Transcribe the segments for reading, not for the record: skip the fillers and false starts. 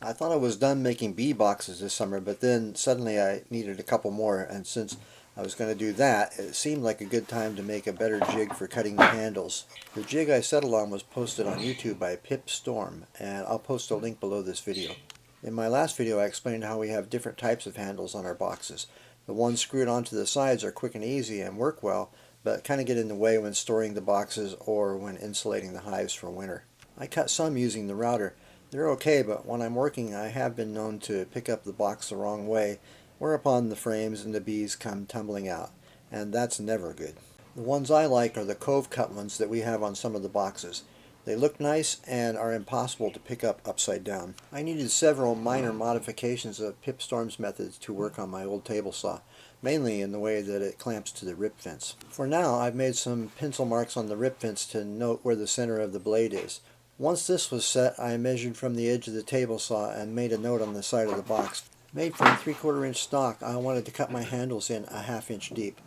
I thought I was done making bee boxes this summer, but then suddenly I needed a couple more, and since I was going to do that, it seemed like a good time to make a better jig for cutting the handles. The jig I settled on was posted on YouTube by Pip Storm, and I'll post a link below this video. In my last video I explained how we have different types of handles on our boxes. The ones screwed onto the sides are quick and easy and work well, but kind of get in the way when storing the boxes or when insulating the hives for winter. I cut some using the router. They're okay, but when I'm working I have been known to pick up the box the wrong way, whereupon the frames and the bees come tumbling out, and that's never good. The ones I like are the cove cut ones that we have on some of the boxes. They look nice and are impossible to pick up upside down. I needed several minor modifications of Pip Storm's methods to work on my old table saw, mainly in the way that it clamps to the rib fence. For now I've made some pencil marks on the rib fence to note where the center of the blade is. Once this was set, I measured from the edge of the table saw and made a note on the side of the box. Made from 3/4 inch stock, I wanted to cut my handles in a 1/2 inch deep.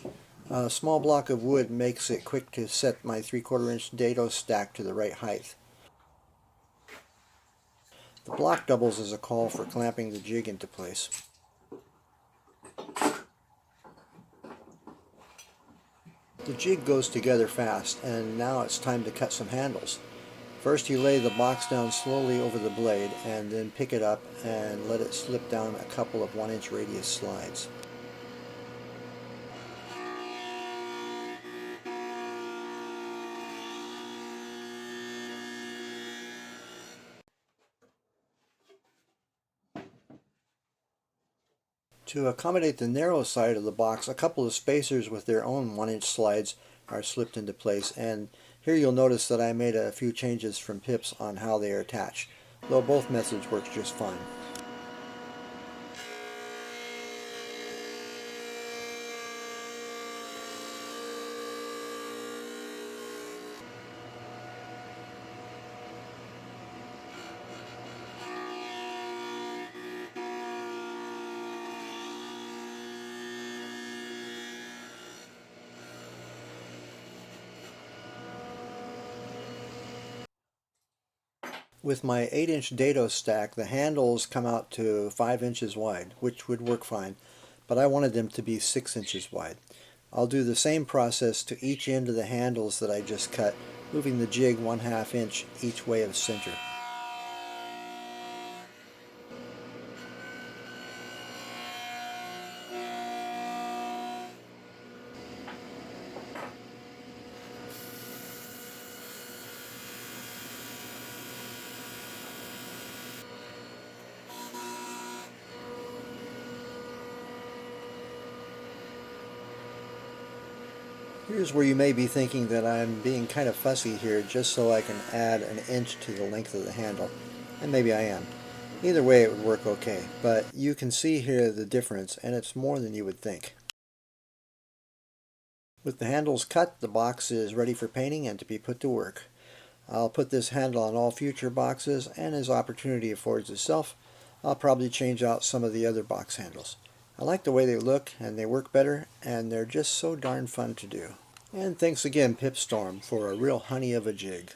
A small block of wood makes it quick to set my 3/4 inch dado stack to the right height. The block doubles as a caul for clamping the jig into place. The jig goes together fast, and now it's time to cut some handles. First you lay the box down slowly over the blade and then pick it up and let it slip down a couple of 1-inch radius slides. To accommodate the narrow side of the box, a couple of spacers with their own 1-inch slides are slipped into place, and here you'll notice that I made a few changes from Pip's on how they are attached, though both methods work just fine. With my 8-inch dado stack, the handles come out to 5 inches wide, which would work fine, but I wanted them to be 6 inches wide. I'll do the same process to each end of the handles that I just cut, moving the jig 1/2 inch each way of center. Here's where you may be thinking that I'm being kind of fussy here just so I can add an inch to the length of the handle, and maybe I am. Either way it would work okay, but you can see here the difference, and it's more than you would think. With the handles cut, the box is ready for painting and to be put to work. I'll put this handle on all future boxes, and as opportunity affords itself, I'll probably change out some of the other box handles. I like the way they look, and they work better, and they're just so darn fun to do. And thanks again, Pip Storm, for a real honey of a jig.